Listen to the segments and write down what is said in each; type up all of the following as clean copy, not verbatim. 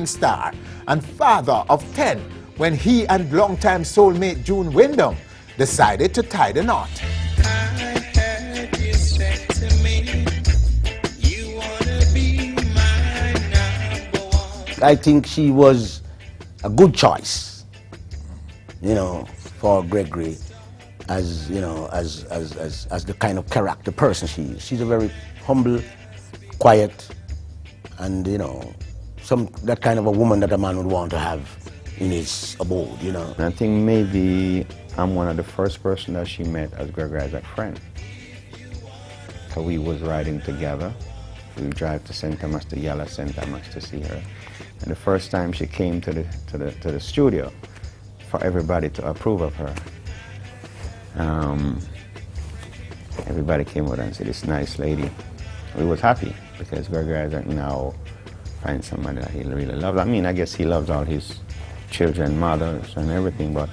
star and father of 10 when he and longtime soulmate June Wyndham decided to tie the knot. I think she was a good choice, you know, for Gregory, as you know, as the kind of character person she is. She's a very humble, quiet, and you know, that kind of a woman that a man would want to have in his abode, you know. I think maybe I'm one of the first person that she met as Gregory Issacs' friend. So we was riding together. We would drive to St. Thomas, to Yala St. Thomas to see her. And the first time she came to the studio for everybody to approve of her, everybody came over and said, "This nice lady." We was happy because Gregory Issacs now finds somebody that he really loves. I mean, I guess he loves all his children, mothers, and everything, but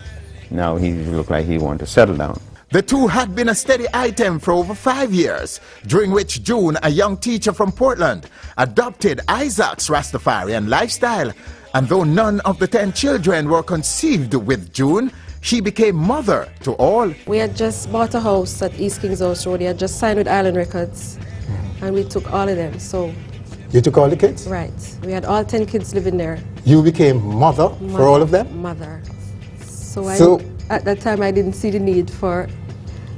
now he looked like he wanted to settle down. The two had been a steady item for over 5 years, during which June, a young teacher from Portland, adopted Issacs' Rastafarian lifestyle. And though none of the 10 children were conceived with June, she became mother to all. We had just bought a house at East Kings House Road. They had just signed with Island Records, and we took all of them. So You took all the kids? right, we had all 10 kids living there. You became mother for all of them? Mother. So, at that time I didn't see the need for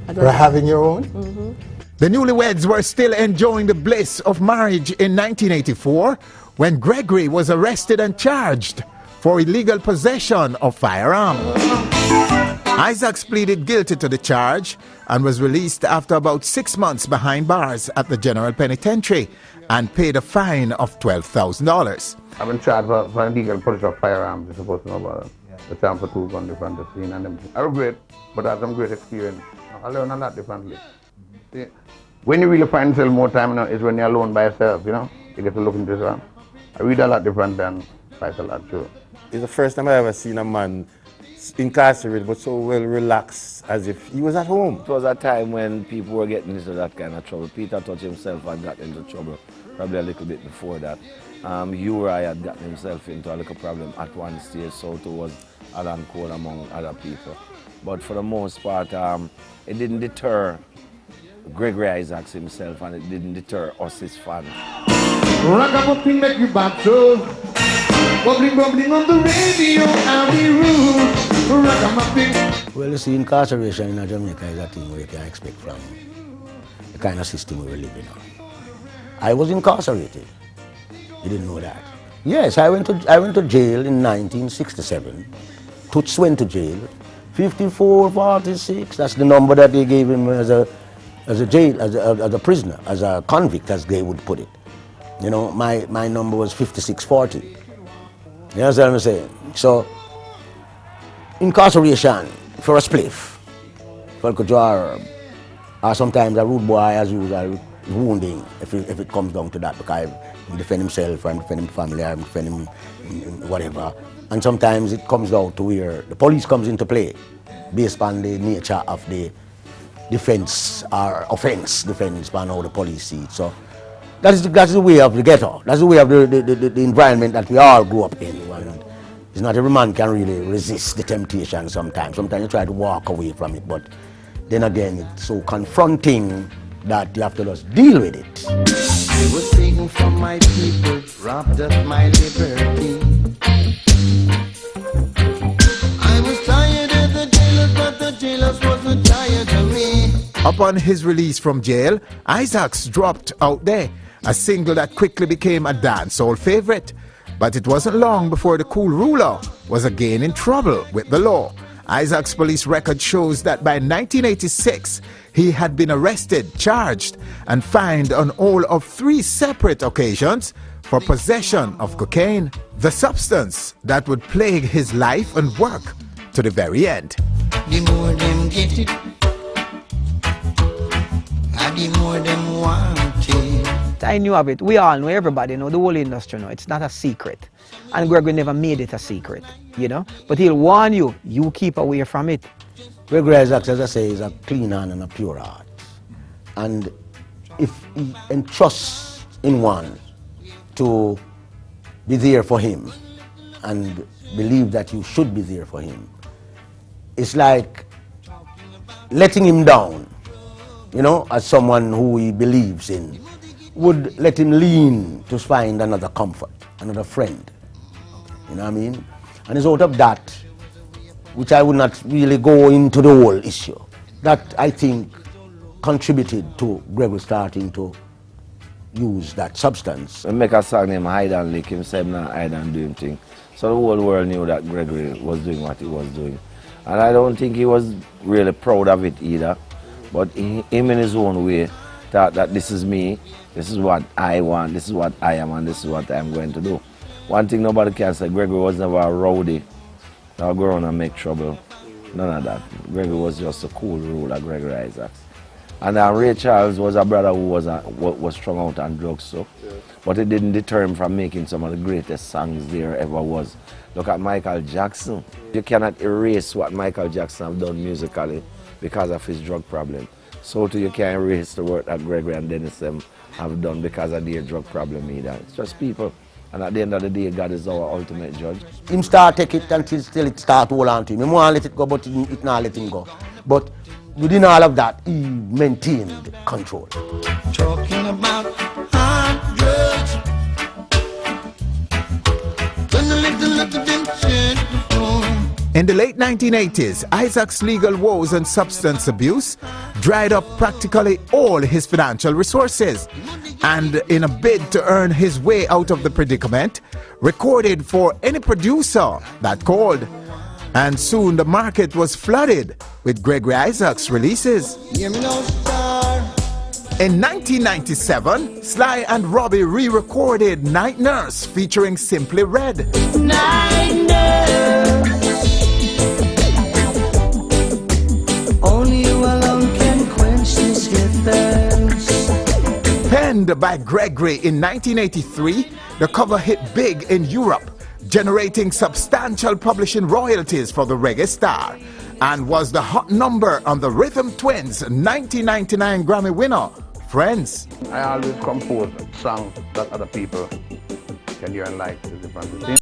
having your own? The newlyweds were still enjoying the bliss of marriage in 1984 when Gregory was arrested and charged for illegal possession of firearm. Issacs pleaded guilty to the charge and was released after about 6 months behind bars at the General Penitentiary and paid a fine of $12,000. I've been charged for illegal possession of firearms. You're supposed to know about it. The charge for 2 guns different the scene and everything. I regret, but I had some great experience. I learned a lot differently. See, when you really find yourself more time, you know, is when you're alone by yourself, you know. You get to look into yourself. I read a lot different than fight a lot too. It's the first time I ever seen a man incarcerated but so well relaxed as if he was at home. It was a time when people were getting into that kind of trouble. Peter touched himself and got into trouble probably a little bit before that. Uri had gotten himself into a little problem at one stage, so too was Alan Cole among other people. But for the most part, it didn't deter Gregory Issacs himself, and it didn't deter us, his fans. Ragamuffin make you back so bubbling on the radio, I'll be rude. Ragamuffin. Well, you see, incarceration in Jamaica is a thing where you can expect from the kind of system we were living on. I was incarcerated. You didn't know that? Yes, I went to jail in 1967. Toots went to jail. 5446, that's the number that they gave him as a prisoner, as a convict, as they would put it. You know, my number was 5640. You understand what I'm saying? So, incarceration for a spliff, for a jar, or sometimes a rude boy as usual, wounding, if it comes down to that, because he defend himself, or I'm defending family, or I'm defending whatever. And sometimes it comes down to where the police comes into play based on the nature of the defense or offense, defense on how the police see it. So that's the way of the ghetto. That's the way of the environment that we all grew up in. And it's not every man can really resist the temptation sometimes. Sometimes you try to walk away from it, but then again it's so confronting that you have to just deal with it. I was taken from my people, robbed of my liberty. Upon his release from jail, Issacs dropped Out There, a single that quickly became a dancehall favorite. But it wasn't long before the Cool Ruler was again in trouble with the law. Issacs' police record shows that by 1986, he had been arrested, charged, and fined on all of 3 separate occasions for possession of cocaine, the substance that would plague his life and work to the very end. The more them get it, and the more them want it. I knew of it. We all know, everybody know, the whole industry know. It's not a secret. And Gregory never made it a secret, you know. But he'll warn you, you keep away from it. Gregory Issacs, as I say, is a clean hand and a pure heart. And if he entrusts in one to be there for him and believe that you should be there for him, it's like letting him down, you know, as someone who he believes in, would let him lean to find another comfort, another friend. You know what I mean? And it's out of that, which I would not really go into the whole issue, that I think contributed to Gregory starting to use that substance. We make a song named Hide and Lick, him said not hide and do him thing. So the whole world knew that Gregory was doing what he was doing. And I don't think he was really proud of it either. But him in his own way thought that this is me, this is what I want, this is what I am, and this is what I'm going to do. One thing nobody can say, Gregory was never a rowdy. Now go around and make trouble. None of that. Gregory was just a cool ruler, Gregory Issacs. And Ray Charles was a brother who was strung out on drugs, so. Yeah. But it didn't deter him from making some of the greatest songs there ever was. Look at Michael Jackson. You cannot erase what Michael Jackson have done musically because of his drug problem. So too you can't erase the work that Gregory and Dennis have done because of their drug problem either. It's just people. And at the end of the day, God is our ultimate judge. Him start take it until it start hold on to him. He want to let it go, but it not let him go. But within all of that, he maintained control. Talking about hard drugs. In the late 1980s, Issacs' legal woes and substance abuse dried up practically all his financial resources, and in a bid to earn his way out of the predicament, recorded for any producer that called. And soon the market was flooded with Gregory Issacs releases. In 1997, Sly and Robbie re-recorded Night Nurse featuring Simply Red. Night Nurse, only you alone can quench this thirst. Penned by Gregory in 1983, the cover hit big in Europe, generating substantial publishing royalties for the reggae star, and was the hot number on the Rhythm Twins' 1999 Grammy winner, Friends. I always compose songs that other people can hear and like. Is different thing.